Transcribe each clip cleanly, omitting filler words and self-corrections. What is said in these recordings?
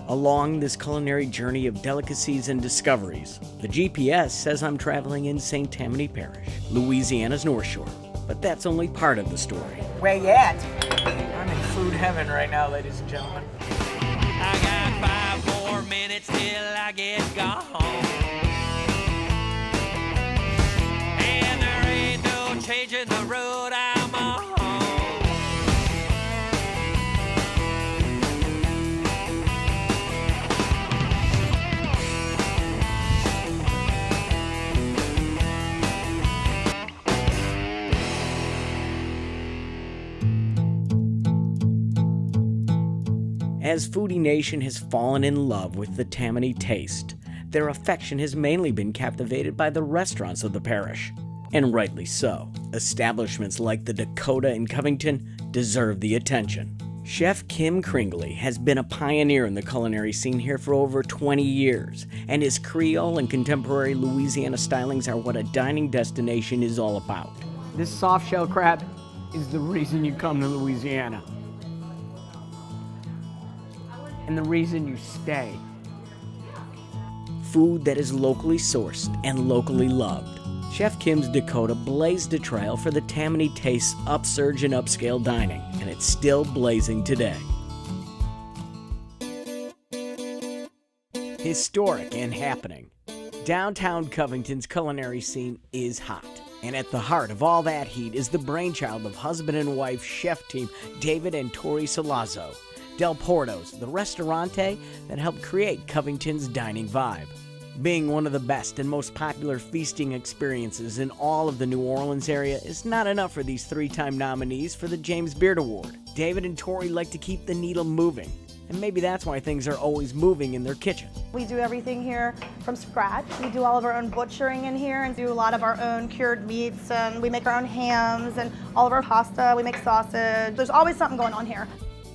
Along this culinary journey of delicacies and discoveries, the GPS says I'm traveling in St. Tammany Parish, Louisiana's North Shore. But that's only part of the story. Where you at? I'm in food heaven right now, ladies and gentlemen. I got 5 more minutes till I get gone. And there ain't no changing the road I'm on. As Foodie Nation has fallen in love with the Tammany taste, their affection has mainly been captivated by the restaurants of the parish. And rightly so. Establishments like the Dakota in Covington deserve the attention. Chef Kim Kringley has been a pioneer in the culinary scene here for over 20 years, and his Creole and contemporary Louisiana stylings are what a dining destination is all about. This soft shell crab is the reason you come to Louisiana. And the reason you stay. Food that is locally sourced and locally loved. Chef Kim's Dakota blazed a trail for the Tammany Taste's upsurge in upscale dining, and it's still blazing today. Historic and happening. Downtown Covington's culinary scene is hot, and at the heart of all that heat is the brainchild of husband and wife chef team David and Tori Salado Del Porto's, the restaurante that helped create Covington's dining vibe. Being one of the best and most popular feasting experiences in all of the New Orleans area is not enough for these 3-time nominees for the James Beard Award. David and Tori like to keep the needle moving, and maybe that's why things are always moving in their kitchen. We do everything here from scratch. We do all of our own butchering in here and do a lot of our own cured meats, and we make our own hams and all of our pasta. We make sausage. There's always something going on here.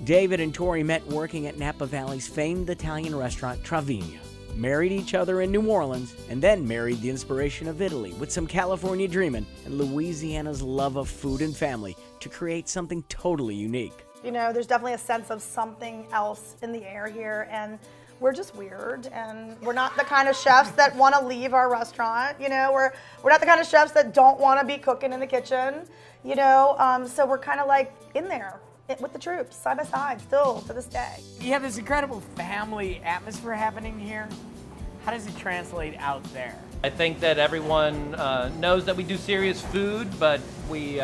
David and Tori met working at Napa Valley's famed Italian restaurant Travaglia, married each other in New Orleans, and then married the inspiration of Italy with some California dreamin' and Louisiana's love of food and family to create something totally unique. You know, there's definitely a sense of something else in the air here, and we're just weird, and we're not the kind of chefs that want to leave our restaurant. You know, we're not the kind of chefs that don't want to be cooking in the kitchen. You know, so we're kind of like in there with the troops, side by side, still to this day. You have this incredible family atmosphere happening here. How does it translate out there? I think that everyone knows that we do serious food, but we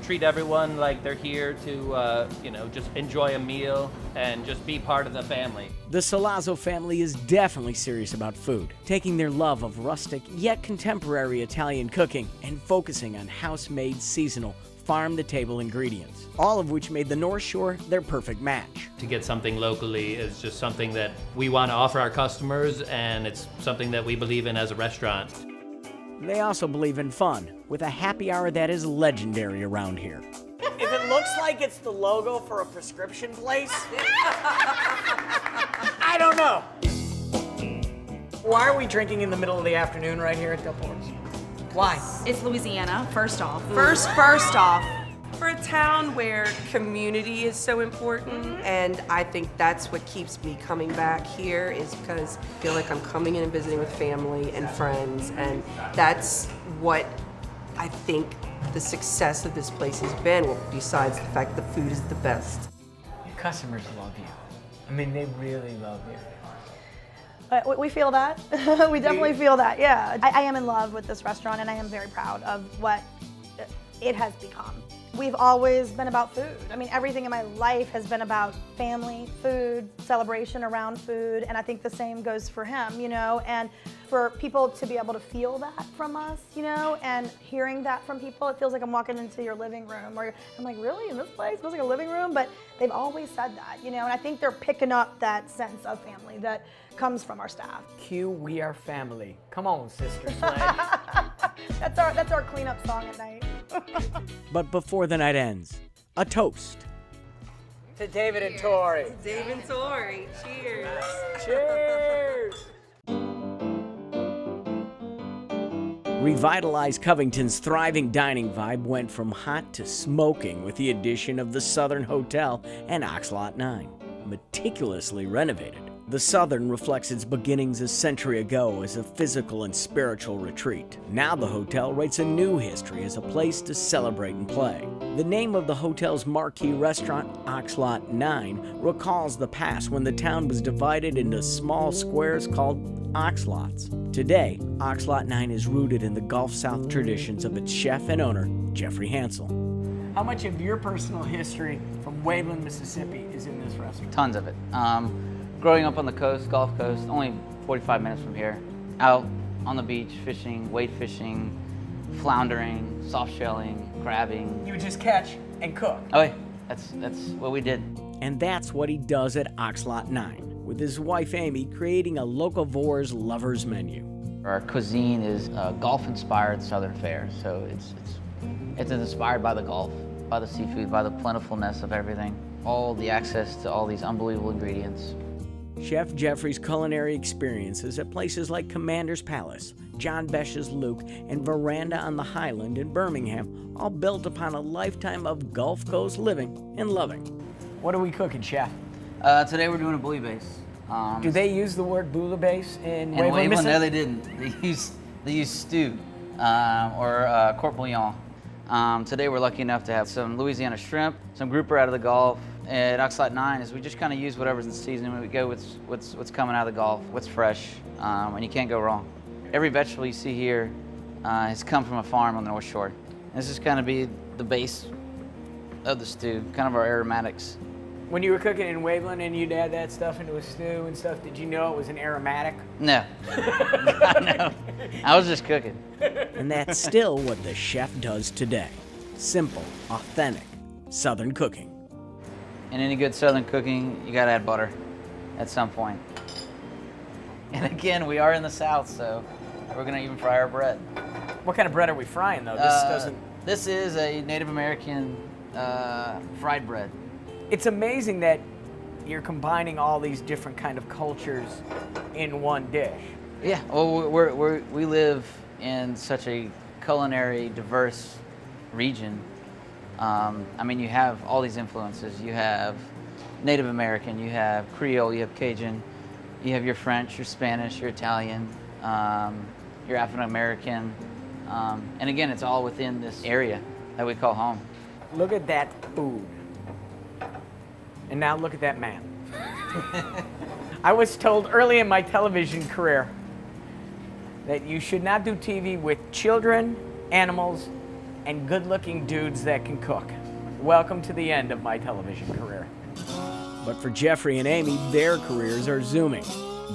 treat everyone like they're here to, just enjoy a meal and just be part of the family. The Salado family is definitely serious about food, taking their love of rustic yet contemporary Italian cooking and focusing on house-made, seasonal, farm-to-table ingredients, all of which made the North Shore their perfect match. To get something locally is just something that we want to offer our customers, and it's something that we believe in as a restaurant. They also believe in fun, with a happy hour that is legendary around here. If it looks like it's the logo for a prescription place, I don't know. Why are we drinking in the middle of the afternoon right here at Del Porto's? Why? It's Louisiana, first off. First off. For a town where community is so important, and I think that's what keeps me coming back here, is because I feel like I'm coming in and visiting with family and friends, and that's what I think the success of this place has been, well, besides the fact that the food is the best. Your customers love you. I mean, they really love you. We feel that. We definitely feel that, yeah. I am in love with this restaurant, and I am very proud of what it has become. We've always been about food. I mean, everything in my life has been about family, food, celebration around food, and I think the same goes for him, you know, and for people to be able to feel that from us, you know, and hearing that from people, it feels like I'm walking into your living room, or I'm like, really, in this place? It feels like a living room? But they've always said that, you know, and I think they're picking up that sense of family that comes from our staff. Q, we are family. Come on, Sister Sledge. That's our cleanup song at night. But before the night ends, a toast. To David and Tori. Dave and Tori, cheers. Cheers. Revitalized Covington's thriving dining vibe went from hot to smoking with the addition of the Southern Hotel and Oxlot 9. Meticulously renovated, The Southern reflects its beginnings a century ago as a physical and spiritual retreat. Now the hotel writes a new history as a place to celebrate and play. The name of the hotel's marquee restaurant, Oxlot 9, recalls the past when the town was divided into small squares called Oxlots. Today, Oxlot 9 is rooted in the Gulf South traditions of its chef and owner, Jeffrey Hansel. How much of your personal history from Waveland, Mississippi is in this restaurant? Tons of it. Growing up on the coast, Gulf Coast, only 45 minutes from here, out on the beach, fishing, wade fishing, floundering, soft shelling, crabbing. You would just catch and cook. Oh yeah, that's what we did. And that's what he does at Oxlot 9, with his wife Amy creating a locavores lover's menu. Our cuisine is Gulf-inspired Southern fare, so it's inspired by the Gulf, by the seafood, by the plentifulness of everything, all the access to all these unbelievable ingredients. Chef Jeffrey's culinary experiences at places like Commander's Palace, John Besh's Luke, and Veranda on the Highland in Birmingham all built upon a lifetime of Gulf Coast living and loving. What are we cooking, Chef? Today we're doing a bouillabaisse. Do they use the word bouillabaisse in In Waveland, Waveland, Mississippi? no, they didn't. They use stew or court bouillon. Today we're lucky enough to have some Louisiana shrimp, some grouper out of the Gulf. At Oxlot 9 is we just kind of use whatever's in season. We go with what's coming out of the Gulf, what's fresh, and you can't go wrong. Every vegetable you see here has come from a farm on the North Shore. This is kind of be the base of the stew, kind of our aromatics. When you were cooking in Waveland and you'd add that stuff into a stew and stuff, did you know it was an aromatic? No, no, I was just cooking. And that's still what the chef does today. Simple, authentic, Southern cooking. In any good Southern cooking, you gotta add butter at some point. And again, we are in the South, so we're gonna even fry our bread. What kind of bread are we frying, though? This doesn't... This is a Native American fried bread. It's amazing that you're combining all these different kind of cultures in one dish. Yeah, well, we live in such a culinary diverse region. I mean, you have all these influences. You have Native American, you have Creole, you have Cajun, you have your French, your Spanish, your Italian, your African American. And again, it's all within this area that we call home. Look at that food. And now look at that man. I was told early in my television career that you should not do TV with children, animals, and good-looking dudes that can cook. Welcome to the end of my television career. But for Jeffrey and Amy, their careers are zooming.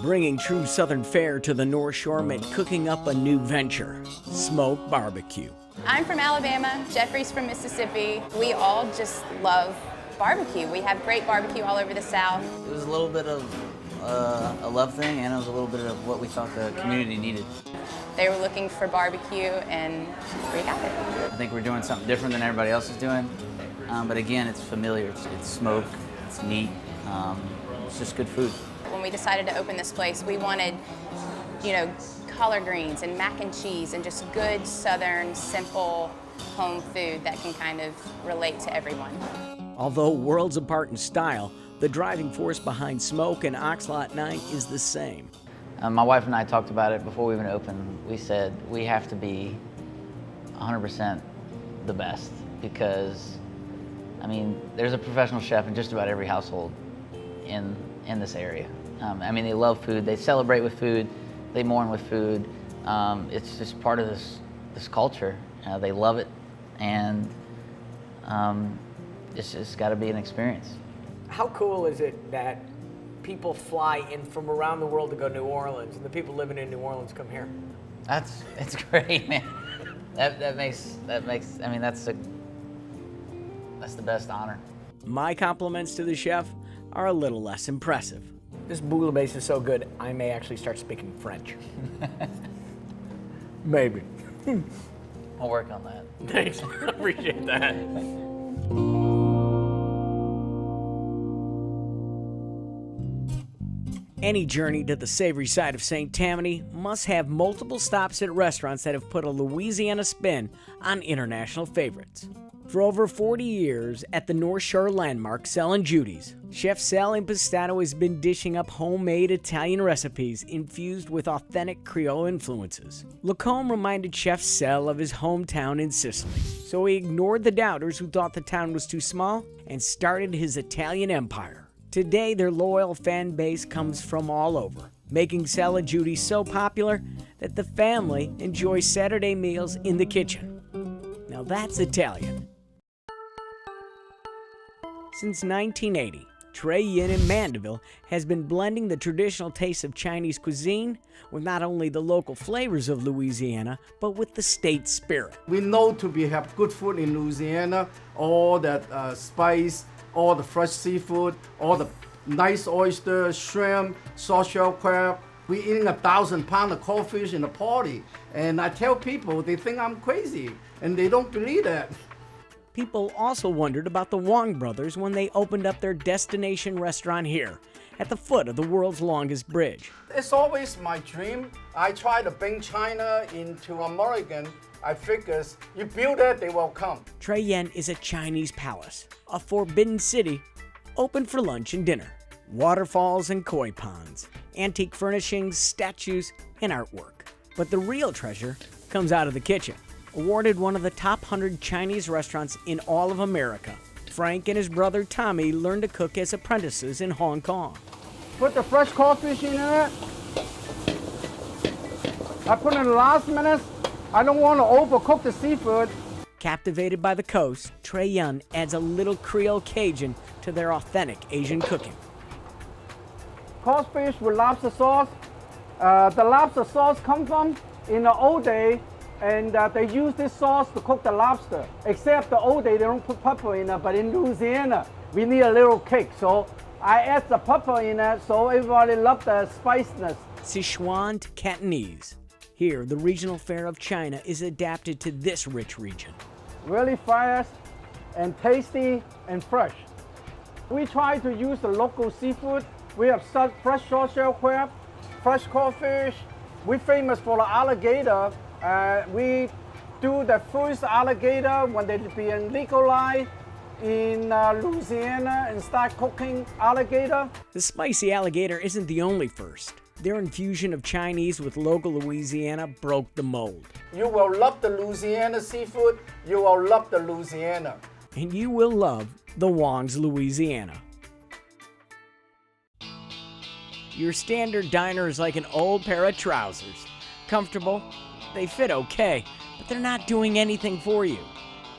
Bringing true Southern fare to the North Shore meant cooking up a new venture, smoke barbecue. I'm from Alabama, Jeffrey's from Mississippi. We all just love barbecue. We have great barbecue all over the South. It was a little bit of a love thing, and it was a little bit of what we thought the community needed. They were looking for barbecue, and we got it. I think we're doing something different than everybody else is doing. But again, it's familiar. It's smoke, it's neat, it's just good food. When we decided to open this place, we wanted, collard greens and mac and cheese and just good Southern, simple home food that can kind of relate to everyone. Although worlds apart in style, the driving force behind Smoke and Oxlot 9 is the same. My wife and I talked about it before we even opened. We said we have to be 100% the best because, I mean, there's a professional chef in just about every household in this area. I mean, they love food, they celebrate with food, they mourn with food. It's just part of this culture. They love it, and it's just got to be an experience. How cool is it that people fly in from around the world to go to New Orleans, and the people living in New Orleans come here? It's great, man. That makes. I mean, that's the best honor. My compliments to the chef are a little less impressive. This bouillabaisse is so good, I may actually start speaking French. Maybe. I'll work on that. Thanks, I appreciate that. Any journey to the savory side of St. Tammany must have multiple stops at restaurants that have put a Louisiana spin on international favorites. For over 40 years at the North Shore landmark Sal and Judys, Chef Sal Impastato has been dishing up homemade Italian recipes infused with authentic Creole influences. Lacombe reminded Chef Sal of his hometown in Sicily, so he ignored the doubters who thought the town was too small and started his Italian empire. Today, their loyal fan base comes from all over, making Sal and Judys so popular that the family enjoys Saturday meals in the kitchen. Now that's Italian. Since 1980, Tre Yen in Mandeville has been blending the traditional tastes of Chinese cuisine with not only the local flavors of Louisiana, but with the state spirit. We know have good food in Louisiana, all that spice, all the fresh seafood, all the nice oyster, shrimp, soft-shell crab. We're eating 1,000 pounds of crawfish in a party. And I tell people, they think I'm crazy, and they don't believe that. People also wondered about the Wong brothers when they opened up their destination restaurant here, at the foot of the world's longest bridge. It's always my dream. I try to bring China into American. I figures you build it, they will come. Tre Yen is a Chinese palace, a forbidden city, open for lunch and dinner. Waterfalls and koi ponds, antique furnishings, statues, and artwork. But the real treasure comes out of the kitchen. Awarded one of the top 100 Chinese restaurants in all of America, Frank and his brother Tommy learned to cook as apprentices in Hong Kong. Put the fresh crawfish in it. I put in the last minute. I don't want to overcook the seafood. Captivated by the coast, Tre Yen adds a little Creole Cajun to their authentic Asian cooking. Crawfish with lobster sauce. The lobster sauce comes from in the old day, and they use this sauce to cook the lobster. Except the old day, they don't put pepper in it, but in Louisiana, we need a little kick. So I add the pepper in it, so everybody loves the spiciness. Sichuan to Cantonese. Here, the regional fare of China is adapted to this rich region. Really fast and tasty and fresh. We try to use the local seafood. We have fresh soft-shell crab, fresh crawfish. We're famous for the alligator. We do the first alligator when they being legalized in Louisiana and start cooking alligator. The spicy alligator isn't the only first. Their infusion of Chinese with local Louisiana broke the mold. You will love the Louisiana seafood. You will love the Louisiana. And you will love the Wong's Louisiana. Your standard diner is like an old pair of trousers. Comfortable, they fit okay, but they're not doing anything for you.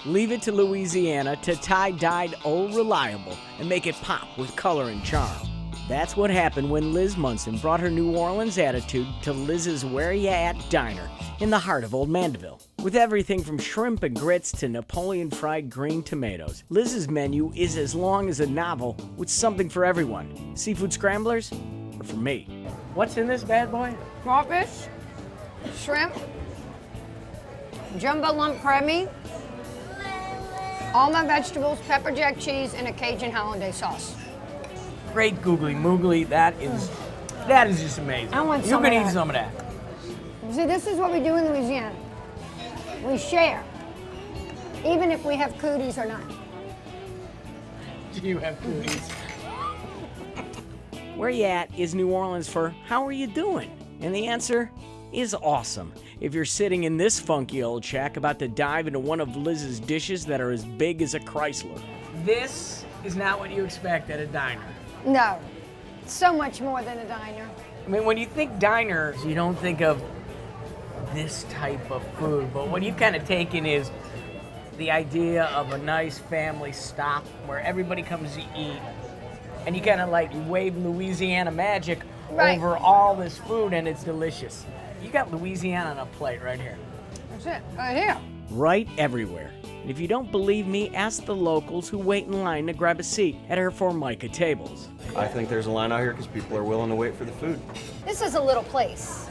Leave it to Louisiana to tie-dyed Old Reliable and make it pop with color and charm. That's what happened when Liz Munson brought her New Orleans attitude to Liz's Where Ya At diner in the heart of Old Mandeville. With everything from shrimp and grits to Napoleon fried green tomatoes, Liz's menu is as long as a novel with something for everyone. Seafood scramblers are for me. What's in this bad boy? Crawfish, shrimp, jumbo lump crab meat, all my vegetables, pepper jack cheese, and a Cajun hollandaise sauce. Great googly moogly. That is just amazing. I want you some can of eat that. some of that. See, this is what we do in Louisiana. We share, even if we have cooties or not. Do you have cooties? Where Ya At is New Orleans for how are you doing? And the answer is awesome. If you're sitting in this funky old shack about to dive into one of Liz's dishes that are as big as a Chrysler. This is not what you expect at a diner. No, so much more than a diner. I mean, when you think diners, you don't think of this type of food, but what you've kind of taken is the idea of a nice family stop where everybody comes to eat, and you kind of like wave Louisiana magic Right. over all this food, and it's delicious. You got Louisiana on a plate right here. That's it, right here. Right everywhere. And if you don't believe me, ask the locals who wait in line to grab a seat at her Formica tables. I think there's a line out here because people are willing to wait for the food. This is a little place.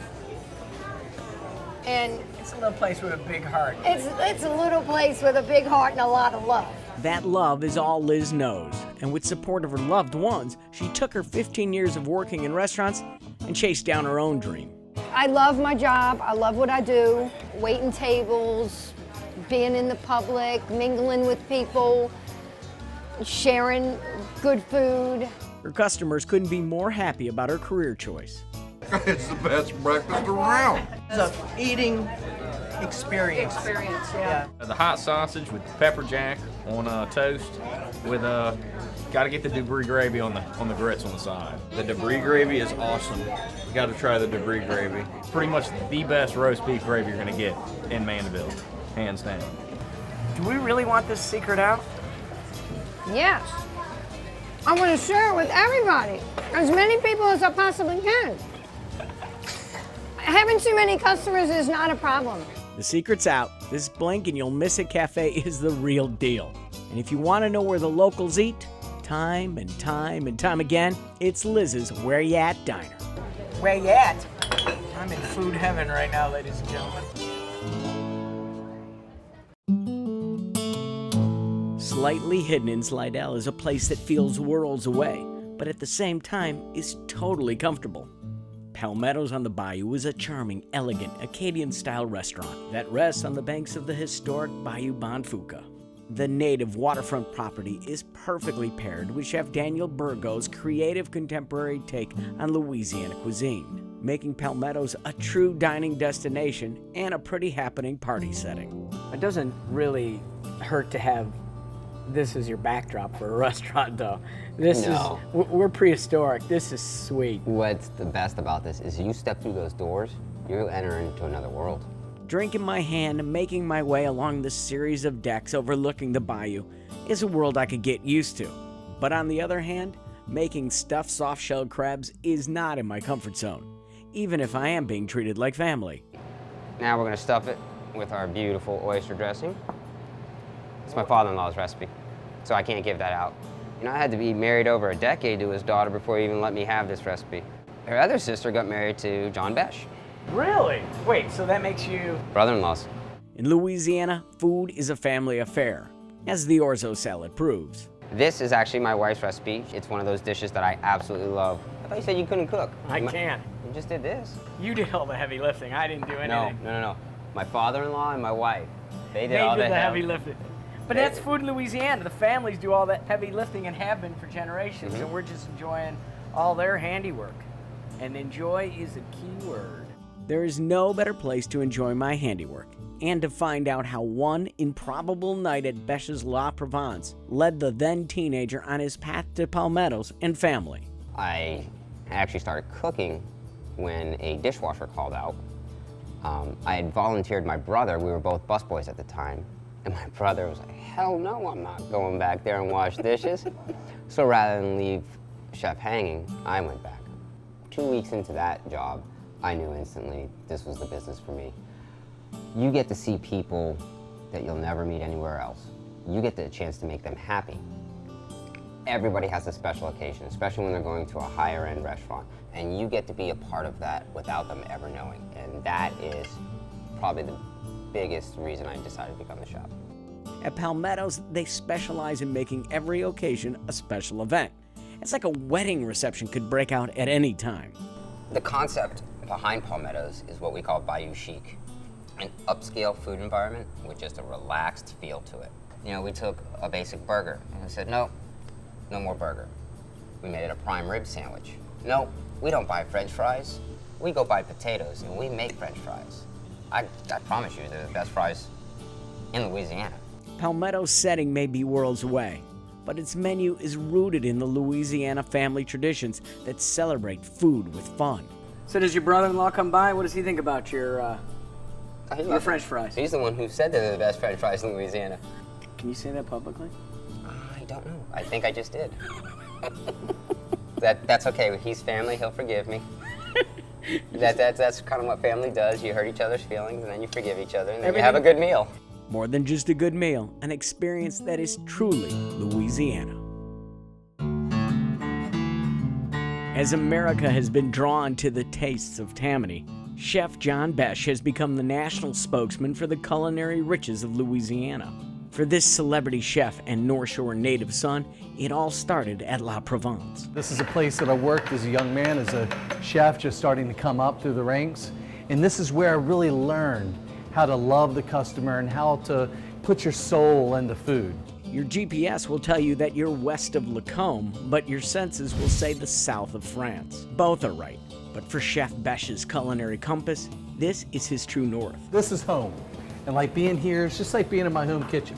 And It's a little place with a big heart. it's a little place with a big heart and a lot of love. That love is all Liz knows, and with support of her loved ones, she took her 15 years of working in restaurants and chased down her own dream. I love my job. I love what I do. Waiting tables, being in the public, mingling with people, sharing good food. Her customers couldn't be more happy about her career choice. It's the best breakfast around. It's a eating experience. Yeah. The hot sausage with pepper jack on toast with got to get the debris gravy on the grits on the side. The debris gravy is awesome. You got to try the debris gravy. Pretty much the best roast beef gravy you're going to get in Mandeville, hands down. Do we really want this secret out? Yes. I want to share it with everybody, as many people as I possibly can. Having too many customers is not a problem. The secret's out. This blink and you'll miss it cafe is the real deal. And if you want to know where the locals eat, time and time and time again, it's Liz's Where Ya At Diner. Where you at? I'm in food heaven right now, ladies and gentlemen. Slightly hidden in Slidell is a place that feels worlds away, but at the same time is totally comfortable. Palmettos on the Bayou is a charming, elegant, Acadian-style restaurant that rests on the banks of the historic Bayou Bonfouca. The native waterfront property is perfectly paired with Chef Daniel Burgo's creative contemporary take on Louisiana cuisine, making Palmettos a true dining destination and a pretty happening party setting. It doesn't really hurt to have this as your backdrop for a restaurant, though. We're prehistoric. This is sweet. What's the best about this is you step through those doors, you enter into another world. Drink in my hand, making my way along the series of decks overlooking the bayou is a world I could get used to. But on the other hand, making stuffed soft-shelled crabs is not in my comfort zone, even if I am being treated like family. Now we're gonna stuff it with our beautiful oyster dressing. It's my father-in-law's recipe, so I can't give that out. You know, I had to be married over a decade to his daughter before he even let me have this recipe. Her other sister got married to John Besh. Really? Wait, so that makes you... Brother-in-laws. In Louisiana, food is a family affair, as the orzo salad proves. This is actually my wife's recipe. It's one of those dishes that I absolutely love. I thought you said you couldn't cook. I can't. You just did this. You did all the heavy lifting. I didn't do anything. No. My father-in-law and my wife, they did all the heavy lifting. But that's food in Louisiana. The families do all that heavy lifting and have been for generations, and we're just enjoying all their handiwork. And enjoy is a key word. There is no better place to enjoy my handiwork and to find out how one improbable night at Besh's La Provence led the then teenager on his path to Palmettos and family. I actually started cooking when a dishwasher called out. I had volunteered my brother. We were both busboys at the time. And my brother was like, hell no, I'm not going back there and wash dishes. So rather than leave Chef hanging, I went back. 2 weeks into that job, I knew instantly this was the business for me. You get to see people that you'll never meet anywhere else. You get the chance to make them happy. Everybody has a special occasion, especially when they're going to a higher end restaurant. And you get to be a part of that without them ever knowing. And that is probably the biggest reason I decided to become the chef. At Palmettos, they specialize in making every occasion a special event. It's like a wedding reception could break out at any time. The concept behind Palmettos is what we call Bayou Chic, an upscale food environment with just a relaxed feel to it. You know, we took a basic burger and we said, no more burger. We made it a prime rib sandwich. No, we don't buy French fries. We go buy potatoes and we make French fries. I promise you, they're the best fries in Louisiana. Palmetto's setting may be worlds away, but its menu is rooted in the Louisiana family traditions that celebrate food with fun. So does your brother-in-law come by? What does he think about your French fries? He's the one who said they're the best French fries in Louisiana. Can you say that publicly? I don't know. I think I just did. That's okay. He's family. He'll forgive me. That's kind of what family does. You hurt each other's feelings, and then you forgive each other, and then you have a good meal. More than just a good meal, an experience that is truly Louisiana. As America has been drawn to the tastes of Tammany, Chef John Besh has become the national spokesman for the culinary riches of Louisiana. For this celebrity chef and North Shore native son, it all started at La Provence. This is a place that I worked as a young man, as a chef, just starting to come up through the ranks. And this is where I really learned how to love the customer and how to put your soul into food. Your GPS will tell you that you're west of Lacombe, but your senses will say the south of France. Both are right, but for Chef Besh's culinary compass, this is his true north. This is home. And like being here, it's just like being in my home kitchen.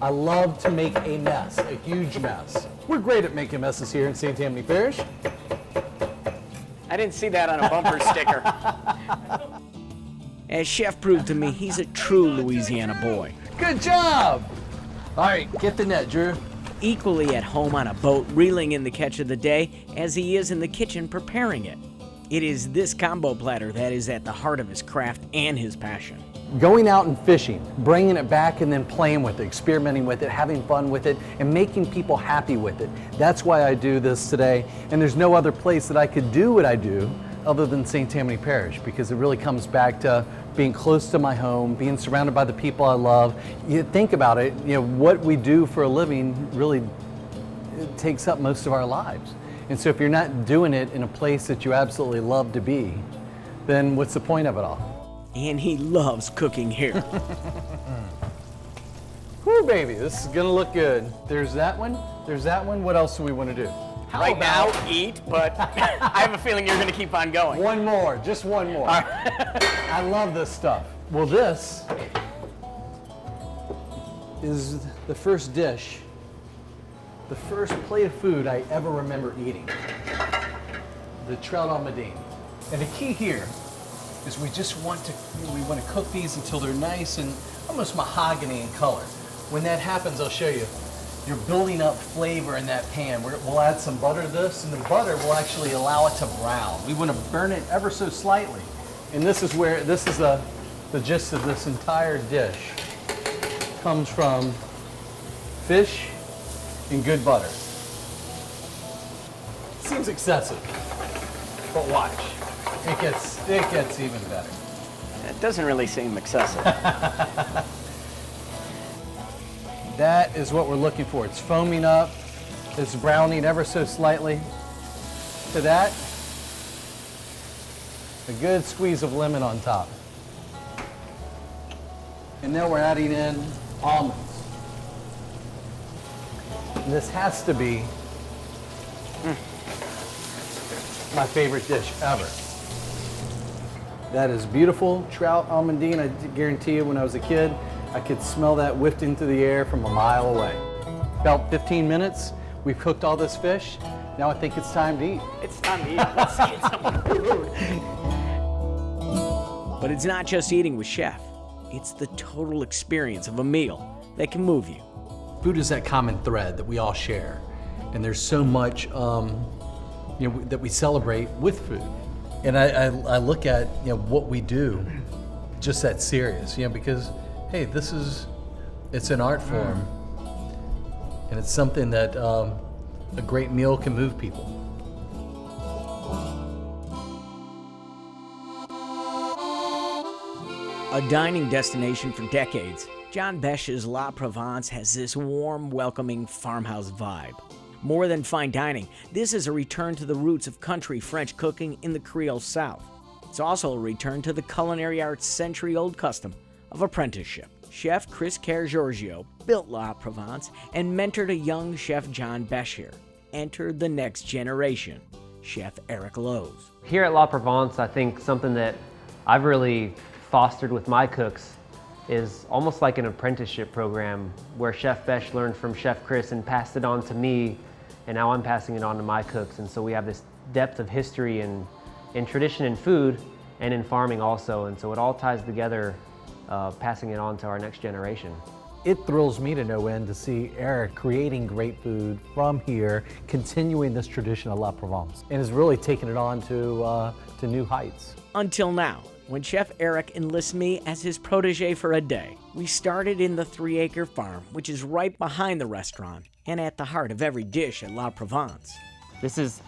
I love to make a mess, a huge mess. We're great at making messes here in St. Tammany Parish. I didn't see that on a bumper sticker. As Chef proved to me, he's a true Louisiana boy. Good job! All right, get the net, Drew. Equally at home on a boat, reeling in the catch of the day, as he is in the kitchen preparing it. It is this combo platter that is at the heart of his craft and his passion. Going out and fishing, bringing it back and then playing with it, experimenting with it, having fun with it, and making people happy with it. That's why I do this today, and there's no other place that I could do what I do other than St. Tammany Parish, because it really comes back to being close to my home, being surrounded by the people I love. You think about it, you know, what we do for a living really it takes up most of our lives. And so if you're not doing it in a place that you absolutely love to be, then what's the point of it all? And he loves cooking here. Whoo, baby, this is gonna look good. There's that one, there's that one. What else do we want to do? Right now, eat, but I have a feeling you're going to keep on going. One more, just one more. I love this stuff. Well, this is the first dish, the first plate of food I ever remember eating. The trout en medine. And the key here is we want to cook these until they're nice and almost mahogany in color. When that happens, I'll show you. You're building up flavor in that pan. We'll add some butter to this, and the butter will actually allow it to brown. We want to burn it ever so slightly. And this is the gist of this entire dish. Comes from fish and good butter. Seems excessive, but watch. It gets even better. It doesn't really seem excessive. That is what we're looking for. It's foaming up, it's browning ever so slightly. To that, a good squeeze of lemon on top. And now we're adding in almonds. And this has to be my favorite dish ever. That is beautiful trout almondine. I guarantee you when I was a kid, I could smell that wafting through the air from a mile away. About 15 minutes, we've cooked all this fish. Now I think it's time to eat. It's time to eat. Let's get some food. But it's not just eating with Chef. It's the total experience of a meal that can move you. Food is that common thread that we all share. And there's so much that we celebrate with food. And I look at what we do just that serious, because hey, it's an art form, and it's something that a great meal can move people. A dining destination for decades, John Besh's La Provence has this warm, welcoming farmhouse vibe. More than fine dining, this is a return to the roots of country French cooking in the Creole South. It's also a return to the culinary art's century-old custom of apprenticeship. Chef Chris Giorgio built La Provence and mentored a young Chef John Besh here. Entered the next generation, Chef Eric Lowe's. Here at La Provence, I think something that I've really fostered with my cooks is almost like an apprenticeship program where Chef Besh learned from Chef Chris and passed it on to me, and now I'm passing it on to my cooks. And so we have this depth of history and tradition in food and in farming also, and so it all ties together, passing it on to our next generation. It thrills me to no end to see Eric creating great food from here, continuing this tradition of La Provence, and is really taking it on to new heights. Until now, when Chef Eric enlists me as his protege for a day. We started in the 3-acre farm, which is right behind the restaurant and at the heart of every dish at La Provence. This is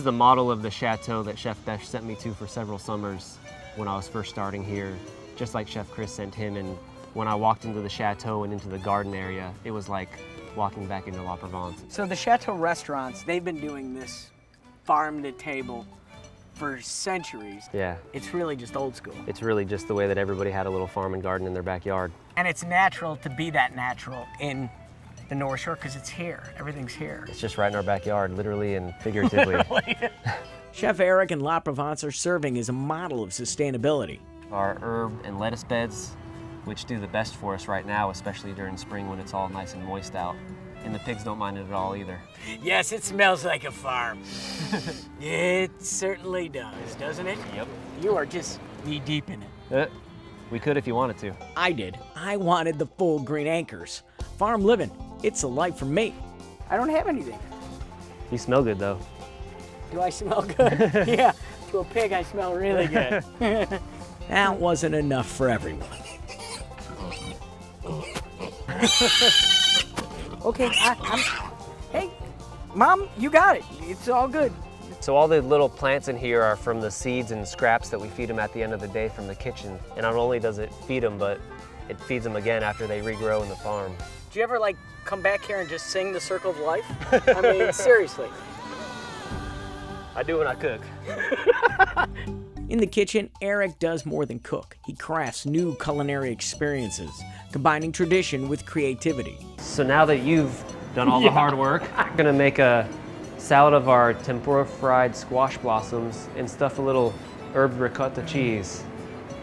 the model of the chateau that Chef Besh sent me to for several summers when I was first starting here, just like Chef Chris sent him. And when I walked into the chateau and into the garden area, it was like walking back into La Provence. So the Chateau restaurants, they've been doing this farm to table for centuries. Yeah. It's really just old school. It's really just the way that everybody had a little farm and garden in their backyard. And it's natural to be that natural in the North Shore because it's here. Everything's here. It's just right in our backyard, literally and figuratively. Chef Eric and La Provence are serving as a model of sustainability. Our herb and lettuce beds, which do the best for us right now, especially during spring when it's all nice and moist out. And the pigs don't mind it at all either. Yes, it smells like a farm. It certainly does, doesn't it? Yep. You are just knee-deep in it. We could if you wanted to. I did. I wanted the full green acres. Farm living, it's a life for me. I don't have anything. You smell good, though. Do I smell good? Yeah, to a pig I smell really good. That wasn't enough for everyone. Okay, hey, Mom, you got it. It's all good. So all the little plants in here are from the seeds and scraps that we feed them at the end of the day from the kitchen. And not only does it feed them, but it feeds them again after they regrow in the farm. Do you ever, like, come back here and just sing the Circle of Life? I mean, seriously. I do when I cook. In the kitchen, Eric does more than cook. He crafts new culinary experiences, combining tradition with creativity. So now that you've done all the hard work, I'm gonna make a salad of our tempura fried squash blossoms and stuff a little herb ricotta cheese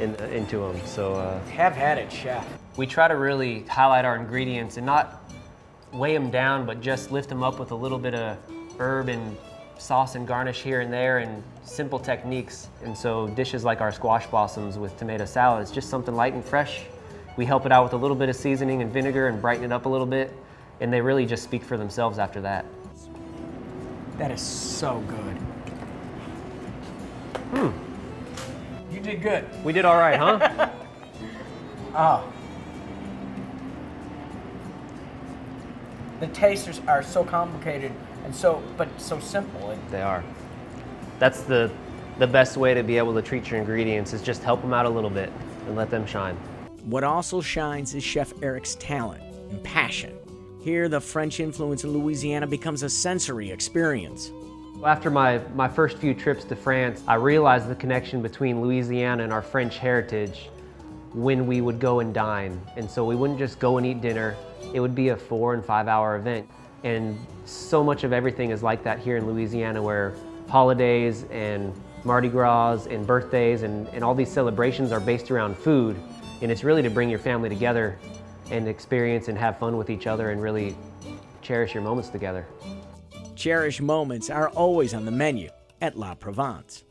into them. So have at it, chef. We try to really highlight our ingredients and not weigh them down, but just lift them up with a little bit of herb and sauce and garnish here and there and simple techniques. And so dishes like our squash blossoms with tomato salad, it's just something light and fresh. We help it out with a little bit of seasoning and vinegar and brighten it up a little bit, and they really just speak for themselves after that. That is so good. You did good. We did all right, huh? Oh. The tastes are so complicated and so simple. They are. That's the best way to be able to treat your ingredients is just help them out a little bit and let them shine. What also shines is Chef Eric's talent and passion. Here, the French influence in Louisiana becomes a sensory experience. After my first few trips to France, I realized the connection between Louisiana and our French heritage when we would go and dine. And so we wouldn't just go and eat dinner. It would be a 4 and 5 hour event. And so much of everything is like that here in Louisiana, where holidays and Mardi Gras and birthdays and all these celebrations are based around food. And it's really to bring your family together and experience and have fun with each other and really cherish your moments together. Cherished moments are always on the menu at La Provence.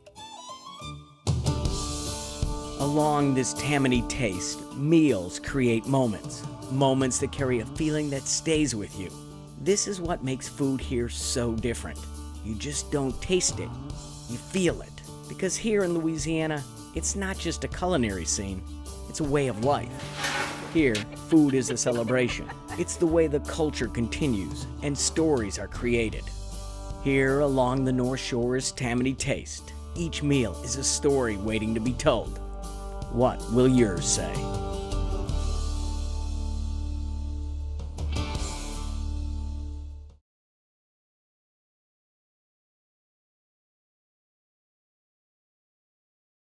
Along this Tammany taste, meals create moments. Moments that carry a feeling that stays with you. This is what makes food here so different. You just don't taste it, you feel it. Because here in Louisiana, it's not just a culinary scene, it's a way of life. Here, food is a celebration. It's the way the culture continues and stories are created. Here along the North Shore is Tammany Taste. Each meal is a story waiting to be told. What will yours say?